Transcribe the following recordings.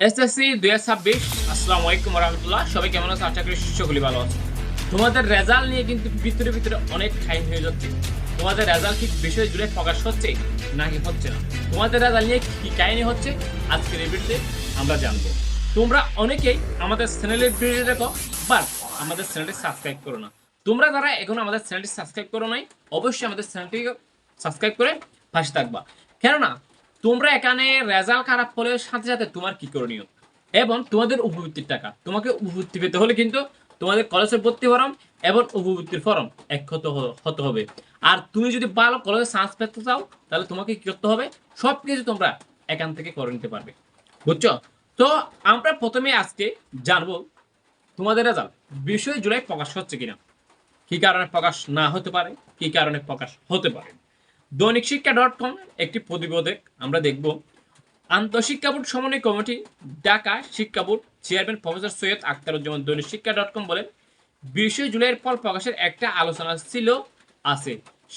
SSC 2026। আসসালামু আলাইকুম রহমতুল্লাহ। সবাই কেমন আছো? আশা করি সকলেই ভালো আছে। তোমাদের রেজাল্ট নিয়ে কিন্তু ভিতরে ভিতরে অনেক টাইম হয়ে যাচ্ছে। তোমাদের রেজাল্ট ঠিক বিষয় জুড়ে প্রকাশ হচ্ছে নাকি হচ্ছে না? তোমাদের রেজাল্ট নিয়ে কি কাহিনী হচ্ছে আজকের এই ভিডিওতে আমরা জানবো। তোমরা অনেকেই আমাদের চ্যানেলের ভিডিও দেখো, বাট আমাদের চ্যানেলটি সাবস্ক্রাইব করো না। তোমরা যারা এখন আমাদের চ্যানেলটি সাবস্ক্রাইব করো নাই, অবশ্যই আমাদের চ্যানেলটি সাবস্ক্রাইব করে পাশে থাকবা। কেননা তোমরা এখানে রেজাল্ট খারাপ হলে সাথে সাথে তোমার কি করণীয় এবং তোমাদের উপবৃত্তির টাকা, তোমাকে উপবৃত্তি পেতে হলে কিন্তু তোমাদের কলেজের ভর্তি ফরম এবং উপবৃত্তির ফরম এক হতে হবে। আর তুমি যদি ভালো কলেজে চান্স পেতে চাও তাহলে তোমাকে কি করতে হবে? সবকিছু তোমরা এখান থেকে করে নিতে পারবে। বুঝছো? তো আমরা প্রথমে আজকে জানবো তোমাদের রেজাল্ট 20 জুলাই প্রকাশ হচ্ছে কিনা, কি কারণে প্রকাশ না হতে পারে, কি কারণে প্রকাশ হতে পারে। দৈনিক শিক্ষা .com একটি প্রতিবেদক আমরা দেখব। আন্তঃশিক্ষা বোর্ড সমন্বয় কমিটি, ঢাকা শিক্ষা board, chairman professor Syed Akhtaruzzaman দৈনিক শিক্ষা .com বলেন, 20 জুলাইয়ের ফল প্রকাশের একটা আলোচনা ছিল আছে,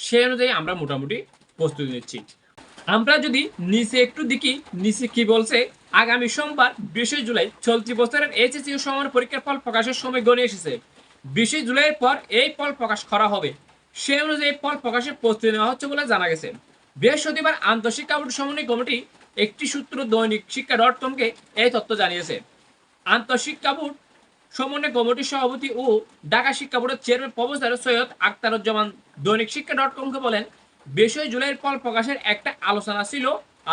সেই অনুযায়ী আমরা মোটামুটি প্রস্তুতি নিচ্ছি। আমরা যদি নিচে একটু দেখি, নিচে কি বলছে, আগামী সোমবার 20 জুলাই চলতি বছরের এইচএসসি ও সমান পরীক্ষার ফল প্রকাশের সময় গণে এসেছে। 20 জুলাইয়ের পর এই ফল প্রকাশ করা হবে, সেই অনুযায়ী ফল প্রকাশের প্রস্তুতি নেওয়া হচ্ছে বলে জানা গেছে। বৃহস্পতিবার আন্তঃশিক্ষা বোর্ড সমন্বয় কমিটি একটি সূত্র দৈনিক শিক্ষা .comকে এই তথ্য জানিয়েছে। আন্তঃশিক্ষা বোর্ড সমন্বয় কমিটির সভাপতি ও ঢাকা শিক্ষা বোর্ডের চেয়ারম্যান প্রফেসর সৈয়দ আখতারুজ্জামান দৈনিক শিক্ষা .comকে বলেন, 20 জুলাইয়ের ফল প্রকাশের একটা আলোচনা ছিল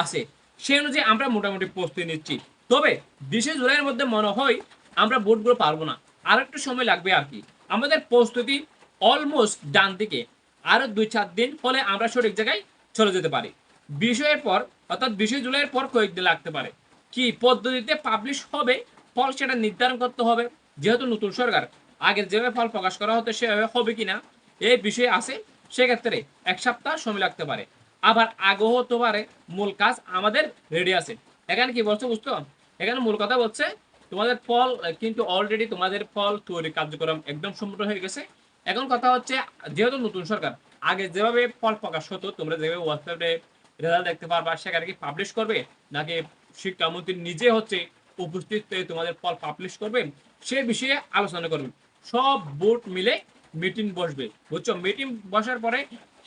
আছে, সেই অনুযায়ী আমরা মোটামুটি প্রস্তুতি নিচ্ছি। তবে 20 জুলাইয়ের মধ্যে মনে হয় আমরা বোর্ডগুলো পারবো না, আর একটু সময় লাগবে আর কি। আমাদের প্রস্তুতি অলমোস্ট ডান দিকে, আরো 2-4 দিন ফলে আমরা সঠিক জায়গায় চলে যেতে পারি। 20 পর অর্থাৎ 20 জুলাইয়ের পর কয়েকদিন লাগতে পারে। কি পদ্ধতিতে পাবলিশ হবে ফল সেটা নির্ধারণ করতে হবে, যেহেতু নতুন সরকার, আগের যেভাবে ফল প্রকাশ করা হতো সেভাবে হবে কিনা এই বিষয়ে আছে। সেক্ষেত্রে 1 সপ্তাহ সময় লাগতে পারে, আবার আগে হতে পারে। মূল কাজ আমাদের রেডি আছে। এখানে কি বলছো বুঝতো? এখানে মূল কথা বলছে তোমাদের ফল কিন্তু অলরেডি তোমাদের ফল তৈরি কার্যক্রম একদম সম্পূর্ণ হয়ে গেছে। এখন কথা হচ্ছে, যেহেতু নতুন সরকার, আগে যেভাবে ফল প্রকাশ হতো, তোমরা যেভাবে ওয়েবসাইটে রেজাল্ট দেখতে পারবা, সেখানে কি পাবলিশ করবে নাকি শিক্ষামন্ত্রী নিজে হচ্ছে উপস্থিত তোমাদের ফল পাবলিশ করবে, সে বিষয়ে আলোচনা করবে। সব বোর্ড মিলে মিটিং বসবে, বুঝছো? মিটিং বসার পরে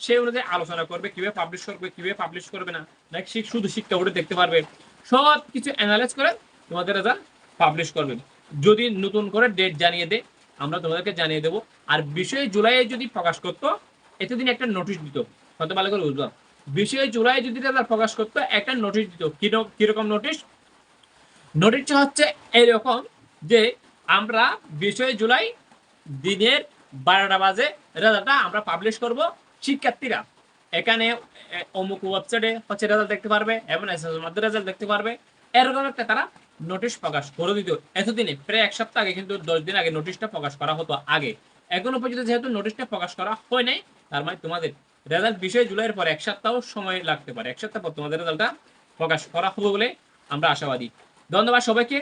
সেই অনুযায়ী আলোচনা করবে কিভাবে পাবলিশ করবে, কিভাবে পাবলিশ করবে না, নাকি শুধু শিক্ষা বোর্ডে দেখতে পারবে। সব কিছু অ্যানালাইজ করে তোমাদের রেজাল্ট পাবলিশ করবে। যদি নতুন করে ডেট জানিয়ে দেয়, আমরা তোমাদেরকে জানিয়ে দেবো। আর 20 জুলাই যদি প্রকাশ করতো, এতদিন একটা নোটিশ দিত, হয়তো ভালো করে বুঝলাম। 20 জুলাই যদি রেজাল্ট প্রকাশ করতো, একটা নোটিশ দিত। কিরকম নোটিশ? নোটিশটা হচ্ছে এরকম যে, আমরা 20 জুলাই দিনের 12টা বাজে রেজাল্টটা আমরা পাবলিশ করব। শিক্ষার্থীরা এখানে অমুক ওয়েবসাইটে হচ্ছে রেজাল্ট দেখতে পারবে এবং এসএসসির মধ্যে রেজাল্ট দেখতে পারবে। এরকম একটা তারা নোটিশ প্রকাশ করে দিত। এতদিনে প্রায় 1 সপ্তাহ আগে, কিন্তু 10 দিন আগে নোটিশটা প্রকাশ করা হতো আগে। এখনো পর্যন্ত যেহেতু নোটিশটা প্রকাশ করা হয় নাই, তার মানে তোমাদের রেজাল্ট 20 জুলাইয়ের পর 1 সপ্তাহ সময় লাগতে পারে। 1 সপ্তাহ পর তোমাদের রেজাল্টটা প্রকাশ করা হবে বলে আমরা আশাবাদী। ধন্যবাদ সবাইকে।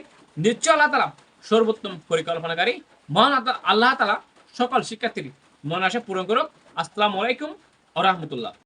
নিশ্চয় আল্লাহ তাআলা সর্বোত্তম পরিকল্পনাকারী। মহান আল্লাহ তাআলা সকল শিক্ষার্থীর মন আশা পূরণ করুক। আসসালামু আলাইকুম ওয়া রাহমাতুল্লাহ।